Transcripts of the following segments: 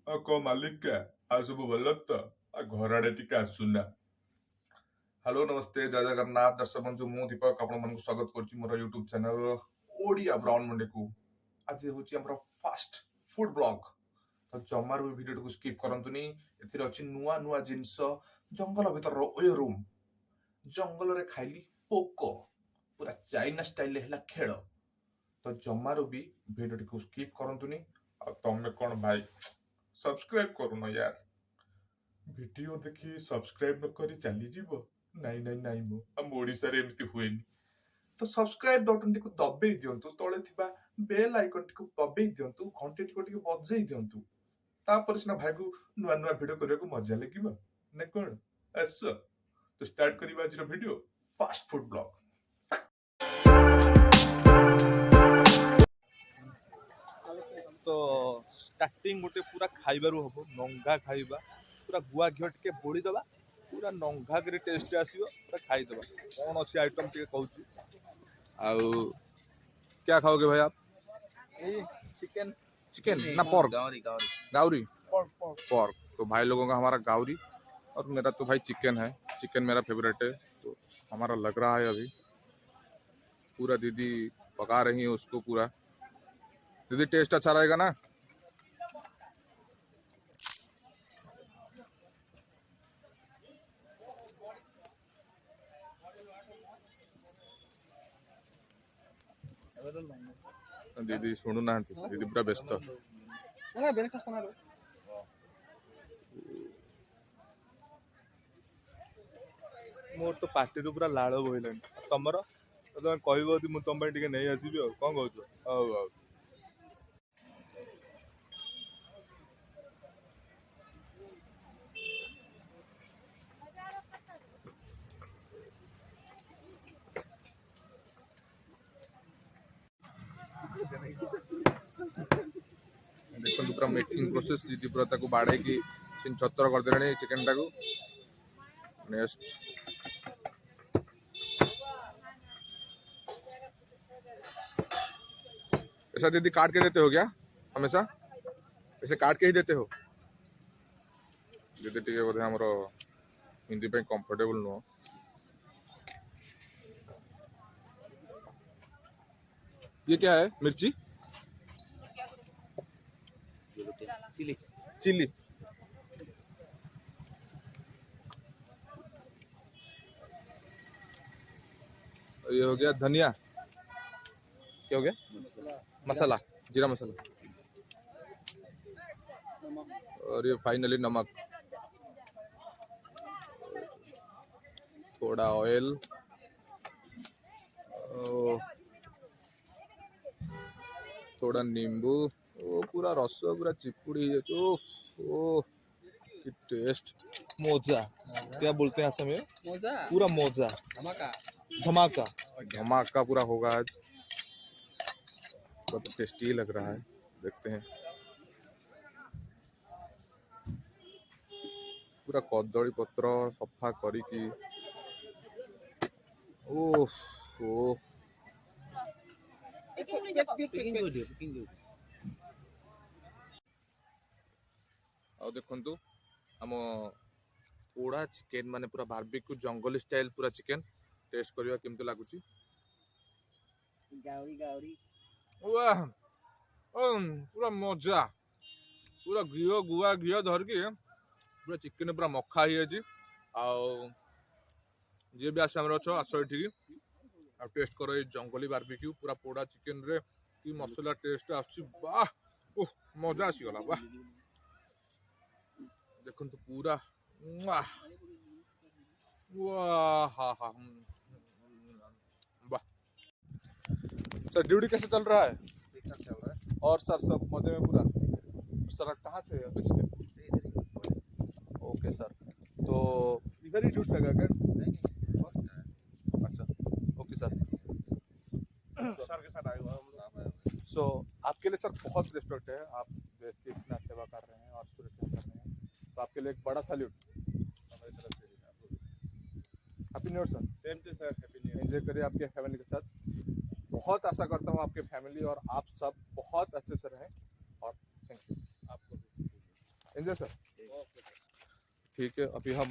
को मालिक के आ सब भल तो आ घर आड़े टिके आसुना। हेलो नमस्ते जय जगन्नाथ दर्शक बंधु मु दीपक आपण स्वागत करुच्ची मोर YouTube channel Odia Brown Monday को। आज हूँ आम फास्ट फूड ब्लॉग तो जमार भी वीडियो को स्किप करंतुनी। एथिरे अछि नुआ नुआ जिंस जंगल भीतर ओयो रूम जंगल रे खाइली पोको पूरा चाइना स्टाइल हेला खेल तो जमार भी वीडियो को स्किप करंतुनी। आ तमे कौन भाई सब्सक्राइब करूनो यार वीडियो देखि सब्सक्राइब न करी चली जीवो नाई नाई नाई मो हम ओडिसा रे एमती हुएनी तो सब्सक्राइब बटन टी को दबेई दियंतु तळे थिबा बेल आइकन टी को दबेई दियंतु घंटी टी को बजेई दियंतु तापर सिना भाई को नुआ नुआ वीडियो करबा को मजा लागिबो ने कोन एस तो स्टार्ट करिबा आज वीडियो फास्ट फूड ब्लॉग। तो स्टार्टिंग गोटे पूरा खाइबारू हम नंगा खाइबा पूरा गुआ घी टे बोड़ी दबा पूरा नंगा कर टेस्ट आसो पूरा खाईदबा कौन अच्छी आइटम टे कहूँ आउ क्या खाओगे भाई आप? चिकन चिकन ना पोर्क? गाउरी पोर्क। तो भाई लोगों का हमारा गाउरी और मेरा तो भाई चिकन है। चिकन मेरा फेवरेट है तो हमारा लग रहा है अभी पूरा दीदी पका रही है उसको पूरा। दीदी टेस्ट अच्छा रहेगा ना? दीदी शुणु ना दीदी पूरा व्यस्त मोर तो पार्टी पूरा लाड़ बोला तुमर तुम कह तुम नहीं आसबि कौन कह देखो पूरा मेकिंग प्रोसेस दीदी पूरा ताको बाड़े की सिन छतर कर देलानी चिकन टाको। नेक्स्ट ऐसा दीदी काट के देते हो क्या हमेशा? ऐसे काट के ही देते हो? दीदी टिके बोधे हमरो हिंदी पे कंफर्टेबल नो। ये क्या है? मिर्ची चिली चिली ये हो गया धनिया। क्या हो गया? मसाला जीरा मसाला और ये फाइनली नमक थोड़ा ऑयल थोड़ा नींबू ओ पूरा रस पूरा चिपुड़ी ओ कि टेस्ट मोजा क्या बोलते हैं असम में? मोजा पूरा मोजा धमाका धमाका धमाका पूरा होगा आज। बहुत टेस्टी लग रहा है देखते हैं। पूरा कदली पत्र सफा करी ओह ओ और देखंतु हम पोड़ा चिकन माने पूरा बारबेक्यू जंगली स्टाइल पूरा चिकन टेस्ट करिया केमते लागुची। गाउरी गाउरी वाह पूरा मजा पूरा घिओ गुआ घिओ धर के पूरा चिकन पूरा मखा ही अछि आउ जे भी आसे हमर अछो आसो एठी आ टेस्ट करो ये जंगली बारबेक्यू पूरा पोड़ा चिकन रे की मसाला टेस्ट आछि वाह ओह मजा आसी गला वाह देखो तो पूरा वाह वाह हा हा वाह। सर ड्यूटी कैसे चल रहा है? ठीक ठाक चल रहा है। और सर सब मजे में पूरा? सर कहाँ से ओके सर तो इधर ही ड्यूटी लगा क्या? अच्छा ओके सर सर के साथ आए हुए हम। सो आपके लिए सर बहुत रिस्पेक्ट है। आप देश की इतना सेवा कर रहे हैं और सुरक्षा कर रहे हैं तो आपके लिए एक बड़ा सैल्यूट हमारी तरफ से happy new year sir. Same to sir, happy new year. Enjoy करिए आपके फैमिली के साथ। बहुत आशा करता हूँ आपके फैमिली और आप सब बहुत अच्छे से रहें और थैंक यू। आपको भी। एंजॉय सर ठीक है अभी हम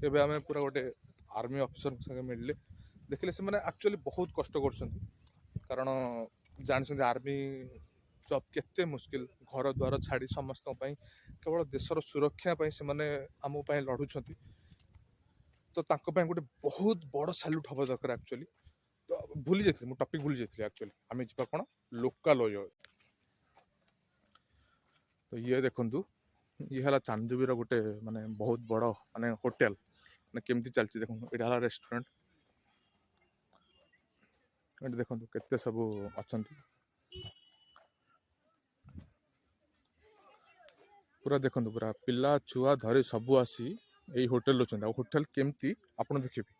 ଏବେ ଆମେ ପୁରା ଗୋଟେ ଆର୍ମି ଅଫିସରଙ୍କ ସାଙ୍ଗେ ମିଳିଲେ ଦେଖିଲେ ସେମାନେ ଆକ୍ଚୁଆଲି ବହୁତ କଷ୍ଟ କରୁଛନ୍ତି କାରଣ ଜାଣିଛନ୍ତି ଆର୍ମି ଜବ୍ କେତେ ମୁସ୍କିଲ ଘର ଦ୍ୱାର ଛାଡ଼ି ସମସ୍ତଙ୍କ ପାଇଁ କେବଳ ଦେଶର ସୁରକ୍ଷା ପାଇଁ ସେମାନେ ଆମ ପାଇଁ ଲଢ଼ୁଛନ୍ତି ତ ତାଙ୍କ ପାଇଁ ଗୋଟେ ବହୁତ ବଡ଼ ସାଲ୍ୟୁଟ୍ ହେବା ଦରକାର ଆକ୍ଚୁଆଲି ତ ଭୁଲି ଯାଇଥିଲି ମୁଁ ଟପିକ୍ ଭୁଲି ଯାଇଥିଲି ଆକ୍ଚୁଆଲି ଆମେ ଯିବା କ'ଣ ଲୋକାଲ ଓୟୋ ତ ଇଏ ଦେଖନ୍ତୁ ଇଏ ହେଲା ଚାନ୍ଦୁବିର ଗୋଟେ ମାନେ ବହୁତ ବଡ଼ ମାନେ ହୋଟେଲ ମାନେ କେମିତି ଚାଲିଛି ଦେଖନ୍ତୁ ଏଇଟା ହେଲା ରେଷ୍ଟୁରାଣ୍ଟ ଏଠି ଦେଖନ୍ତୁ କେତେ ସବୁ ଅଛନ୍ତି ପୁରା ଦେଖନ୍ତୁ ପୁରା ପିଲା ଛୁଆ ଧରି ସବୁ ଆସି ଏଇ ହୋଟେଲ ଅଛନ୍ତି ଆଉ ହୋଟେଲ କେମିତି ଆପଣ ଦେଖିବେ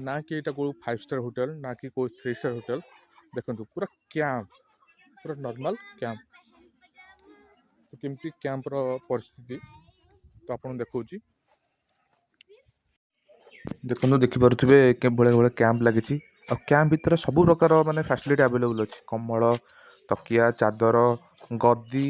ନା କି ଏଇଟା କେଉଁ 5 ଷ୍ଟାର ହୋଟେଲ ନା କି କେଉଁ 3 ଷ୍ଟାର ହୋଟେଲ ଦେଖନ୍ତୁ ପୁରା କ୍ୟାମ୍ପ ପୁରା ନର୍ମାଲ କ୍ୟାମ୍ପ ତ କେମିତି କ୍ୟାମ୍ପର ପରିସ୍ଥିତି ତ ଆପଣ ଦେଖାଉଛି ଦେଖନ୍ତୁ ଦେଖିପାରୁଥିବେ ଭଳିଆ ଭଳିଆ କ୍ୟାମ୍ପ ଲାଗିଛି ଆଉ କ୍ୟାମ୍ପ ଭିତରେ ସବୁ ପ୍ରକାର ମାନେ ଫ୍ୟାସିଲିଟି ଆଭେଲେବୁଲ୍ ଅଛି କମ୍ବଳ ତକିଆ ଚାଦର ଗଦି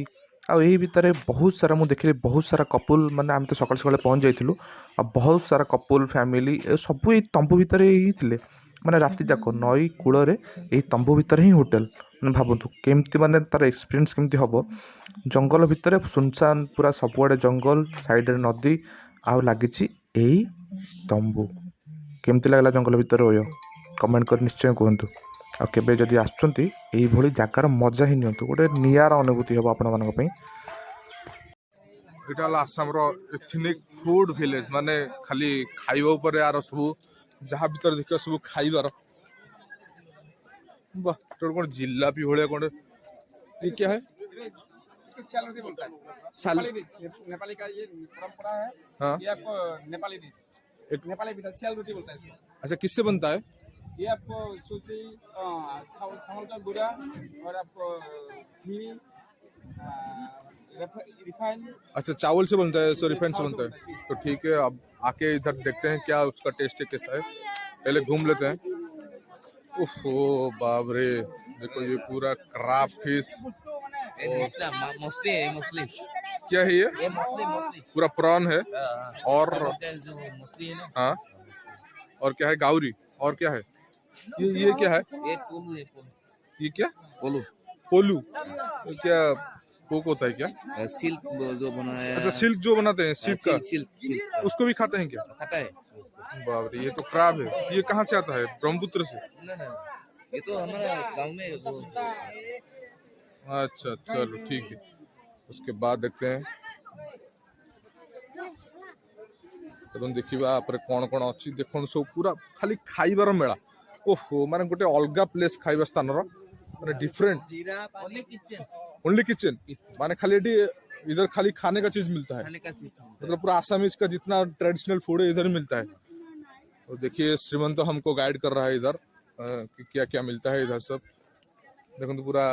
ଆଉ ଏହି ଭିତରେ ବହୁତ ସାରା ମୁଁ ଦେଖିଲି ବହୁତ ସାରା କପୁଲ ମାନେ ଆମେ ତ ସକାଳେ ସକାଳେ ପହଞ୍ଚି ଯାଇଥିଲୁ ଆଉ ବହୁତ ସାରା କପୁଲ ଫ୍ୟାମିଲି ସବୁ ଏଇ ତମ୍ବୁ ଭିତରେ ହିଁ ଥିଲେ ମାନେ ରାତି ଯାକ ନଈ କୂଳରେ ଏଇ ତମ୍ବୁ ଭିତରେ ହିଁ ହୋଟେଲ ମାନେ ଭାବନ୍ତୁ କେମିତି ମାନେ ତାର ଏକ୍ସପିରିଏନ୍ସ କେମିତି ହେବ ଜଙ୍ଗଲ ଭିତରେ ସୁନସାନ ପୁରା ସବୁଆଡ଼େ ଜଙ୍ଗଲ ସାଇଡ଼ରେ ନଦୀ ଆଉ ଲାଗିଛି ଏଇ ତମ୍ବୁ କେମିତି ଲାଗିଲା ଜଙ୍ଗଲ ଭିତରେ ଓୟୋ କମେଣ୍ଟ କରି ନିଶ୍ଚୟ କୁହନ୍ତୁ ଆଉ କେବେ ଯଦି ଆସୁଛନ୍ତି ଏଇଭଳି ଜାଗାର ମଜା ହିଁ ନିଅନ୍ତୁ ଗୋଟେ ନିଆରା ଅନୁଭୂତି ହେବ ଆପଣମାନଙ୍କ ପାଇଁ ଏଇଟା ହେଲା ଆସାମର ଏଥନିକ ଫୁଡ ଭିଲେଜ ମାନେ ଖାଲି ଖାଇବା ଉପରେ ଆର ସବୁ ଯାହା ଭିତରେ ଦେଖିବା ସବୁ ଖାଇବାର ବାह କ'ଣ ଜିଲାପି ଭଳିଆ କ'ଣ ये क्या है इसको सियाल रोटी बोलता है साल नेपाली डिश नेपाली का ये परंपरा है हाँ ये आपको नेपाली डिश एक नेपाली डिश सियाल रोटी बोलता है इसको अच्छा किससे बनता है ये आपको सूजी चावल का गुड़ा और आपको घी रिफाइन अच्छा चावल से बनता है सो रिफाइन से बनता है तो ठीक है अब आके इधर देखते हैं क्या उसका टेस्ट कैसा है पहले घूम लेते हैं उफ ओ बाप रे देखो ये पूरा क्राब फिश मछली है मछली क्या है ये मछली मछली पूरा प्रॉन है और जो मछली है ना हाँ और क्या है गाउरी और क्या है ये क्या है ये पोलू है ये क्या पोलू पोलू ये क्या पोक होता है क्या सिल्क जो बनाया अच्छा सिल्क जो बनाते हैं सिल्क का सिल्क सिल्क उसको भी खाते हैं क्या खाता है बाप रे ये तो क्राब है ये कहाँ से आता है ब्रह्मपुत्र से ना ना ये तो हमारा गांव में वो अच्छा चलो ठीक है उसके बाद देखते हैं ଏବଂ ଦେଖିବା ପରେ କ'ଣ କ'ଣ ଅଛି ଦେଖନ୍ତୁ ସବୁ ପୁରା ଖାଲି ଖାଇବାର ମେଳା ଓହୋ ମାନେ ଗୋଟେ ଅଲଗା ପ୍ଲେସ୍ ଖାଇବା ସ୍ଥାନର ମାନେ different only kitchen only kitchen माने खाली एटी इधर खाली खाने का चीज मिलता है खाने का सिस्टम मतलब पूरा आसामीज का जितना ट्रेडिशनल फूड है इधर मिलता है तो देखिए श्रीमंत हमको गाइड कर रहा है इधर कि क्या क्या मिलता है इधर सब देखो तो पूरा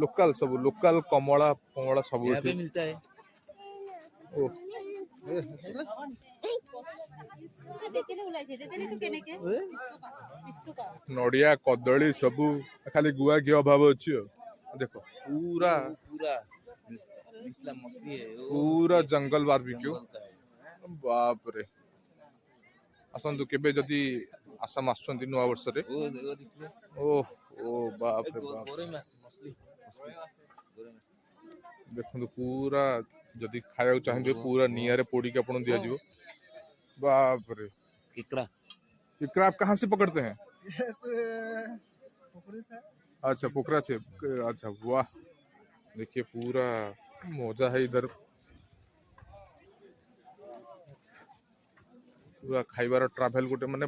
लोकल सब लोकल कमला फमला सब यहाँ पे मिलता है ओ नड़िया कदली सब खाली गुआ घी अभाव अच्छी देख पूरा पूरा इस्लाम मछली है वो पूरा जंगल बारबिक्यू बनता है बाप रे आसतु केबे जदि आसाम आसुचंती नुआ वर्ष रे वो देखिए ओह ओ बाप रे बाप गोरे में मछली मछली गोरे में देखो पूरा जदि खाया चाहिए पूरा निया रे पोड़ी के अपन दिया जीवो बाप रे किकड़ा ये क्रैब कहाँ से पकड़ते हैं अच्छा पोखरा से अच्छा वाह देखिए पूरा मजा है इधर पूरा खाइबार ट्राभेल गोटे माने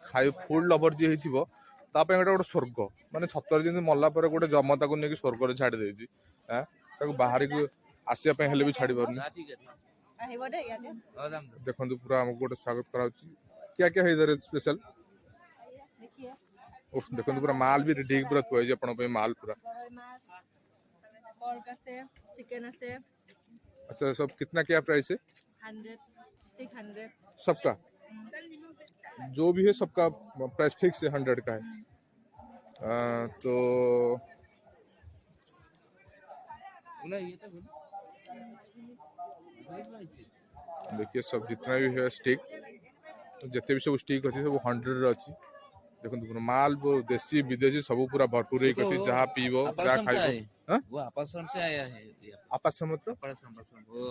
खाई फूड लवर जी हेतिबो तापे गोटे स्वर्ग माने छतर जेंति मल्ला पर गोटे जमता को नेकी स्वर्ग रे छाड़ी देछि हैं ताको बाहर को आसिया पे हेले भी छाड़ी परनी ठीक है देखंतु पूरा हमको गोटे स्वागत कराउछि क्या क्या है इधर स्पेशल उफ देखंतु पूरा माल भी रेडी पूरा थुआ जे अपन पे माल पूरा pork আছে chicken আছে अच्छा सब कितना क्या प्राइस है 100 600 सबका जो भी है सबका प्राइस फिक्स है 100 का है तो बोला ये तो बोला। देखिए सब जितना भी है स्टिक जिते भी सब स्टिक अच्छी सब 100 अच्छी देखो माल वो देसी विदेशी सब पूरा भरपूर वो एक तो अच्छी जहाँ पीबो जहाँ अपासम का है। खाइबो। हाँ वो अपासम से आया है ये। आपस में मतलब अपासम अपासम वो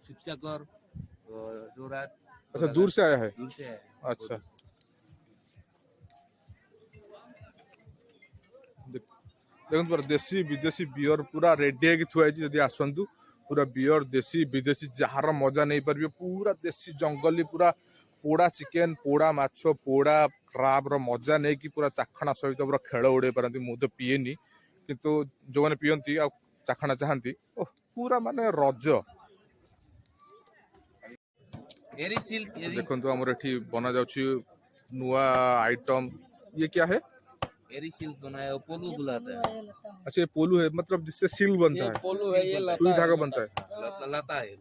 शिवसागर जोराट अच्छा दूर से आया है। दूर से आया है। अच्छा देखो पूरा देसी विदेशी बियर पूरा रेडी है थुआ जदि आसतु पूरा बियर देसी विदेशी जार मजा नहीं पारे पूरा देसी जंगली पूरा पोड़ा चिकेन पोड़ा माछ पोड़ा क्राब रो मजा नहीं कि पूरा चाखणा सहित पूरा खेल उड़े पारती मु तो पीएनी किंतु जो मैंने पीती आ चाखणा चाहती पूरा माने रज एरी सिल्क एरी देखो आमर एठी बना जाउछि नुआ आइटम ये क्या है। एरी सिल्क बनाया वो पोलू बुलाता है। अच्छा ये पोलू है मतलब जिससे सील बनता ये है पोलो है, ये सुई लता धागा है। बनता है। लता है लता है।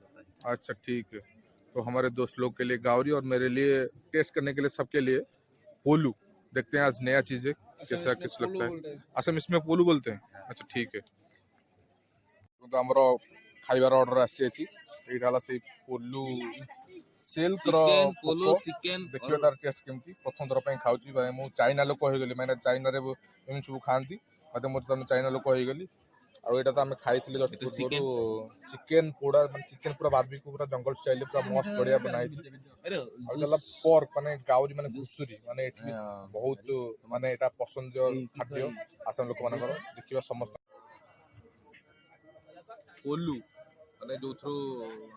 अच्छा ठीक है तो हमारे दोस्त लोग के लिए गावरी और मेरे लिए टेस्ट करने के लिए सबके लिए पोलू देखते हैं आज नया चीज है कैसा किस लगता है। असम इसमें पोलू बोलते हैं। अच्छा ठीक है तो हमरो खाइबार ऑर्डर आसी एटा हला से पोलू सिल्क रो चिकेन पोलो चिकेन देखियो तार टेस्ट केमती प्रथम थर पई खाउची भाई मु चाइना लोक हो गेली माने चाइना रे एम सब खांती मते मोर त चाइना लोक हो गेली और एटा तो हम खाइथिले जस्ट तो पूर्व चिकेन पोड़ा माने चिकेन पूरा बारबेक्यू पूरा जंगल स्टाइल पूरा मस्त बढ़िया बनाई छी अरे और गला पोर्क माने गाउरी माने घुसुरी माने एठी बहुत माने एटा पसंद खाद्य आसाम लोक मानकर देखिबा समस्त पोलू माने जो थ्रू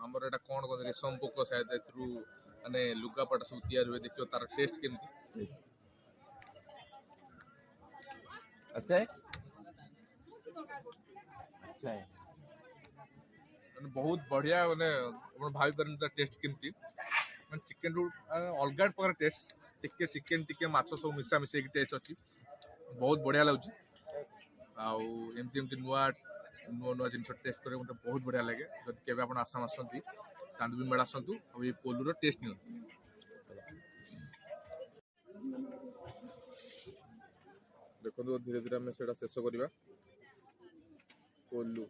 हमर एटा कोन कोन रेशम पोक शायद थ्रू माने लुगा पटा सब तैयार हुए देखियो तार टेस्ट केमती अच्छा है अच्छा है माने बहुत बढ़िया माने अपन भाई परन तार टेस्ट केमती माने चिकेन रो अलगा प्रकार टेस्ट टिके चिकेन टिके माछ सब मिसा मिसे टेस्ट अछि बहुत बढ़िया लागुची आउ एमती एमती नुआ नुआ नुआ जिन टेस्ट करे मते बहुत बढ़िया लगे जदि केबे आपण आसाम आसंती चांदबी मेला आसंतु और ये पोलू रो टेस्ट नियो देखो धीरे धीरे हमें सेटा शेष करबा पोलू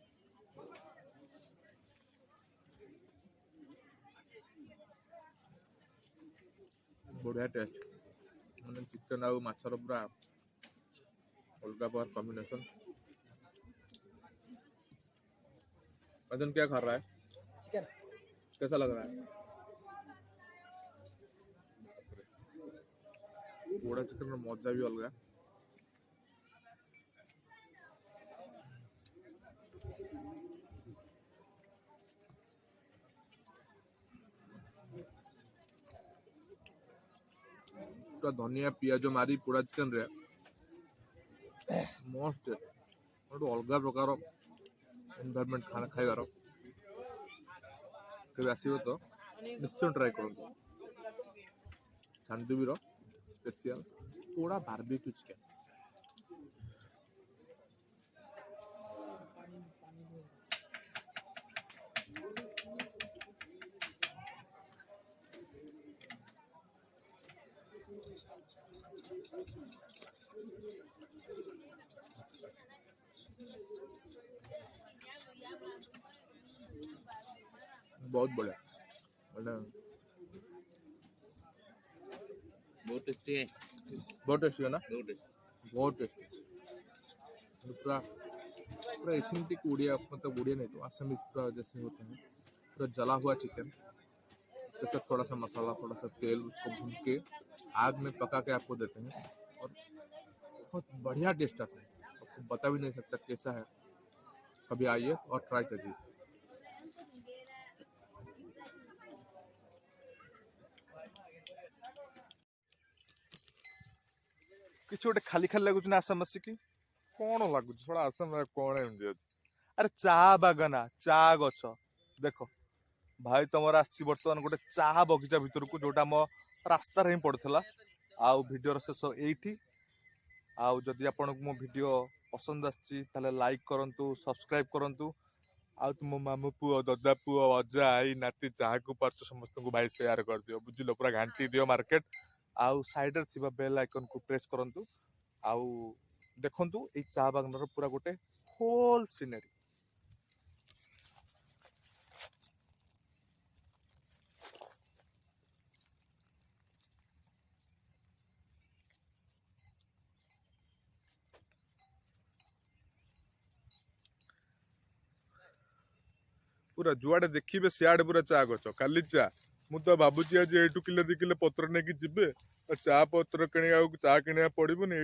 बढ़िया टेस्ट मैंने चिकन आउ माछर पूरा अलगा प्रकार कॉम्बिनेशन। मदन क्या खा रहा है चिकन कैसा लग रहा है पोड़ा चिकन में मजा भी अलग पूरा धनिया पियाज मारी पोड़ा चिकन रे मस्त गोटे अलग प्रकार एनवायरनमेंट खाना खाइबार केबे आसीबो तो निश्चय ट्राई करूँ चांदीवीर स्पेशल पोड़ा बारबेक्यू चिकन बहुत बढ़िया बहुत टेस्टी है बहुत टेस्टी है ना बहुत टेस्टी बहुत टेस्टी पूरा पूरा एथेंटिक उड़िया मतलब उड़िया नहीं तो आसामी पूरा जैसे होते हैं पूरा जला हुआ चिकन जैसे थोड़ा सा मसाला थोड़ा सा तेल उसको भून के आग में पका के आपको देते हैं और बहुत बढ़िया टेस्ट आता है आपको बता भी नहीं सकता कैसा है कभी आइए और ट्राई करिए किसी गोटे खाली खाली लगुच ना आसाम आसिकी कौन लगुच थोड़ा आसाम कौन एमती अच्छे अरे चा बागाना चा गछ देख भाई तुम आसी बर्तमान गोटे चा बगीचा भितर को जोटा मो रास्तार ही पड़ता आउ वीडियो शेष यही आउ जदि आपन मो वीडियो पसंद आछि ताले लाइक करंतु सब्सक्राइब करंतु आउ तुम मामू पुओ ददा पुओ अजा आई नाती जहाँ को पार्छ समस्त को भाई शेयर कर दियो बुझिलो पूरा घांटी दियो मार्केट आउ साइड रे थिबा बेल आइकन को प्रेस करंतु आउ देखंतु ए चा बागानर पूरा गोटे होल सीनरी पूरा जुआड़े देखिए सियाड़े पूरा चा गछ खाली चा मु तो भाବୁची आज एठू किलो 2 किलो पत्र नेकी जिबे चा पत्र किणिया चा किणिया पड़िबोनी।